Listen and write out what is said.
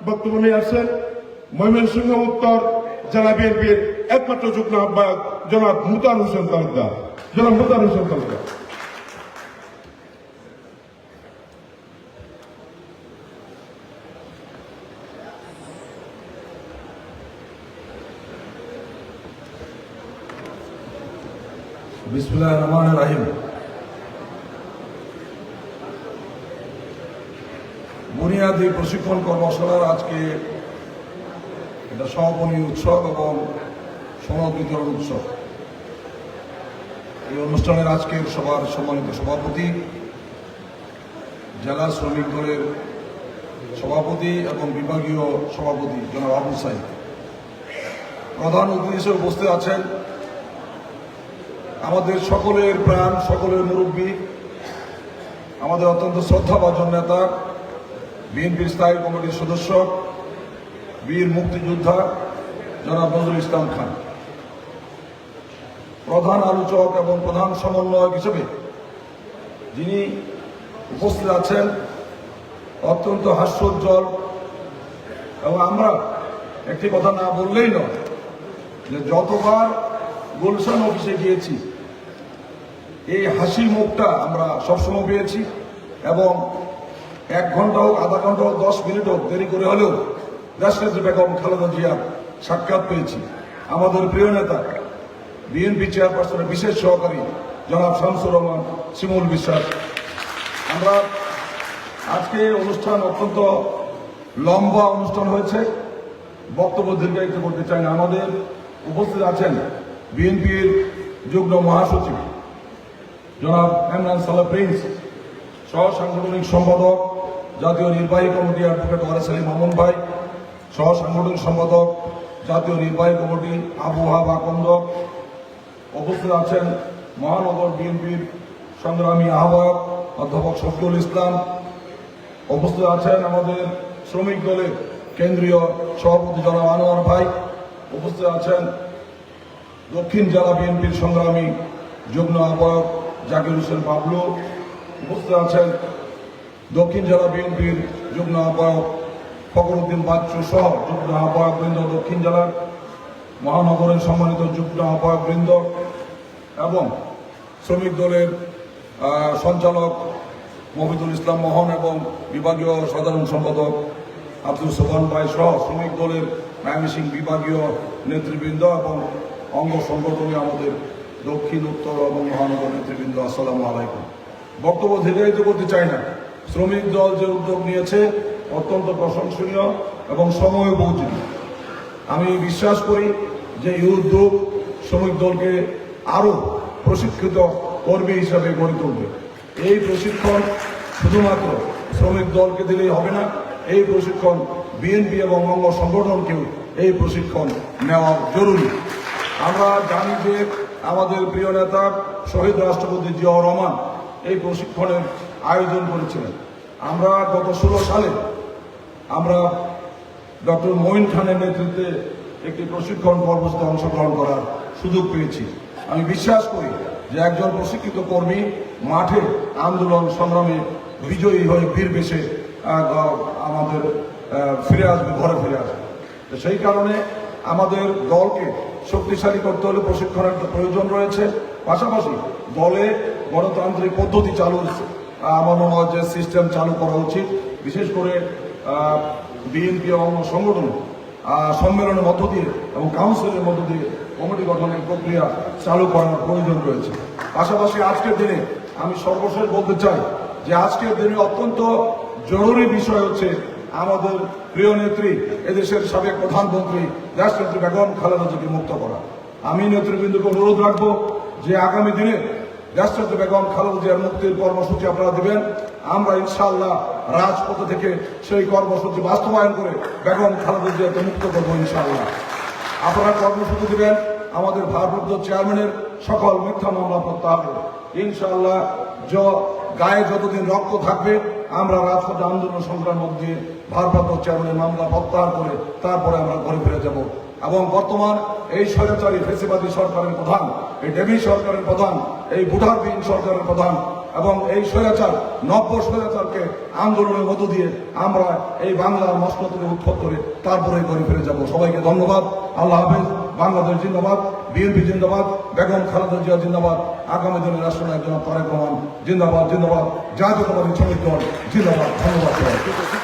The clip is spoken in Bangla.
বক্তব্য নিয়ে আসছেন ময়মনসিংহ উত্তর জেলা বিএনপির একমাত্র যুগ্ম আহ্বায়ক জনাব মুতার হোসেন তালুকদার। জনাব মুতার হোসেন তালুকদার। বিসমিল্লাহির রহমানির রহিম। বুনিয়াদী প্রশিক্ষণ কর্মশালার আজকে এটা সমাপনী উৎসব এবং সনদ বিতরণ উৎসব। এই অনুষ্ঠানের আজকের সভার সম্মানিত সভাপতি, জেলা শ্রমিক দলের সভাপতি এবং বিভাগীয় সভাপতি জনাব আবু সাইদ, প্রধান অতিথি হিসেবে উপস্থিত আছেন আমাদের সকলের প্রাণ, সকলের মুরব্বী, আমাদের অত্যন্ত শ্রদ্ধাভাজন নেতা, বিএনপির স্থায়ী কমিটির সদস্য, বীর মুক্তিযোদ্ধা জনাব নজরুল ইসলাম খান, প্রধান আলোচক এবং প্রধান সমন্বয়ক হিসেবে যিনি উপস্থিত আছেন, অত্যন্ত হাস্যোজ্জ্বল। এবং আমরা একটি কথা না বললেই নয় যে যতবার গুলশান অফিসে গিয়েছি এই হাসি মুখটা আমরা সবসময় পেয়েছি এবং 1 ঘন্টা হোক, আধা ঘন্টা হোক, 10 মিনিট হোক দেরি করে হলেও দেশনেত্রী বেগম খালেদা জিয়ার সাক্ষাৎ পেয়েছি। আমাদের প্রিয় নেতা বিএনপি চেয়ারপারসনের বিশেষ সহকারী জনাব শামসুর রহমান শিমুল বিশ্বাস। আমরা আজকে অনুষ্ঠান অত্যন্ত লম্বা অনুষ্ঠান হয়েছে, বক্তব্য দীর্ঘায়িত করতে চাই না। আমাদের উপস্থিত আছেন বিএনপির যুগ্ম মহাসচিব জনাব ইমরান সালাহ প্রিন্স, সহ সাংগঠনিক সম্পাদক জাতীয় নির্বাহী কমিটি অ্যাডভোকেট ওয়ারেস আলী মামুন ভাই, সহ সাংগঠনিক সম্পাদক জাতীয় নির্বাহী কমিটি আবু ওয়াহাব আকন্দ। উপস্থিত আছেন মহানগর বিএনপির সংগ্রামী আহ্বায়ক অধ্যাপক শফিউল ইসলাম। উপস্থিত আছেন আমাদের শ্রমিক দলের কেন্দ্রীয় সভাপতি জনাব আনোয়ার ভাই। উপস্থিত আছেন দক্ষিণ জেলা বিএনপির সংগ্রামী যুগ্ম আহ্বায়ক জাকির হোসেন বাবলু। উপস্থিত আছেন দক্ষিণ জেলা বিএনপির যুগ্ম আহ্বায়ক ফখরুদ্দিন বাচ্চু সহ যুগ্ম আহ্বায়ক বৃন্দ, দক্ষিণ জেলার মহানগরের সম্মানিত যুগ্ম আহ্বায়ক বৃন্দ এবং শ্রমিক দলের সঞ্চালক মফিদুল ইসলাম মোহন এবং বিভাগীয় সাধারণ সম্পাদক আব্দুল সোহান ভাই সহ শ্রমিক দলের ময়মনসিংহ বিভাগীয় নেতৃবৃন্দ এবং অঙ্গ সংগঠনে আমাদের দক্ষিণ, উত্তর এবং মহানগর নেতৃবৃন্দ, আসসালামু আলাইকুম। বক্তব্য দীর্ঘায়িত করতে চাই না। শ্রমিক দল যে উদ্যোগ নিয়েছে অত্যন্ত প্রশংসনীয় এবং সময়োপযোগী। আমি বিশ্বাস করি যে এই উদ্যোগ শ্রমিক দলকে আরও প্রশিক্ষিত কর্মী হিসাবে গড়ে তুলবে। এই প্রশিক্ষণ শুধুমাত্র শ্রমিক দলকে দিলেই হবে না, এই প্রশিক্ষণ বিএনপি এবং অঙ্গ সংগঠনকেও এই প্রশিক্ষণ নেওয়া জরুরি। আমরা জানি যে আমাদের প্রিয় নেতা শহীদ রাষ্ট্রপতি জিয়াউর রহমান এই প্রশিক্ষণের আয়োজন করেছিলেন। আমরা গত 16 সালে আমরা ডক্টর মঈন খানের নেতৃত্বে একটি প্রশিক্ষণ কর্মসূচিতে অংশগ্রহণ করার সুযোগ পেয়েছি। আমি বিশ্বাস করি যে একজন প্রশিক্ষিত কর্মী মাঠে আন্দোলন সংগ্রামে বিজয়ী হয়ে বীর বেশে আমাদের ফিরে আসবে, ঘরে ফিরে আসবে। সেই কারণে আমাদের দলকে শক্তিশালী করতে হলে প্রশিক্ষণের প্রয়োজন রয়েছে। পাশাপাশি দলে গণতান্ত্রিক পদ্ধতি চালু, আমার মনে হয় যে সিস্টেম চালু করা উচিত। বিশেষ করে বিএনপি এবং সংগঠন সম্মেলনের মধ্য দিয়ে এবং কাউন্সিলের মধ্য দিয়ে কমিটি গঠনের প্রক্রিয়া চালু করার প্রয়োজন রয়েছে। পাশাপাশি আজকের দিনে আমি সর্বশেষ বলতে চাই যে আজকের দিনে অত্যন্ত জরুরি বিষয় হচ্ছে আমাদের প্রিয় নেত্রী, এদেশের সাবেক প্রধানমন্ত্রী দেশনেত্রী বেগম খালেদা জিয়াকে মুক্ত করা। আমি নেতৃবৃন্দকে অনুরোধ রাখবো যে আগামী দিনে দেশনেত্রী বেগম খালেদা জিয়ার মুক্তির কর্মসূচি আপনারা দেবেন। আমরা ইনশাআল্লাহ রাজপথ থেকে সেই কর্মসূচি বাস্তবায়ন করে বেগম খালেদা জিয়াকে মুক্ত করবো ইনশাআল্লাহ। আপনারা কর্মসূচি দেবেন আমাদের ভারপ্রাপ্ত চেয়ারম্যানের সকল মিথ্যা মামলা প্রত্যাহার করে ইনশাআল্লাহ। গায়ে যতদিন রক্ত থাকবে আমরা রাজপথে আন্দোলন সংগ্রামের মধ্যে ভারপ্রাপ্ত চেয়ারম্যানের মামলা প্রত্যাহার করে তারপরে আমরা ঘরে ফিরে যাব। এবং বর্তমান এই স্বৈরাচারী ফেসিবাদী সরকারের প্রধান, এই ডেমি সরকারের প্রধান, এই বুঢারবিহীন সরকারের প্রধান এবং এই স্বৈরাচার নব্য স্বৈরাচারকে আন্দোলনের মধ্য দিয়ে আমরা এই বাংলার মসনদ থেকে উৎখাত করে তারপরে ঘরে ফিরে যাব। সবাইকে ধন্যবাদ। আল্লাহ হাফেজ। বাংলাদেশ জিন্দাবাদ, বিএনপি জিন্দাবাদ, বেগম খালেদা জিয়া জিন্দাবাদ, আগামী দিনের রাষ্ট্রনায়ক জনাব তারেক রহমান জিন্দাবাদ জিন্দাবাদ, জাতীয়তাবাদী শ্রমিক দল জিন্দাবাদ। ধন্যবাদ।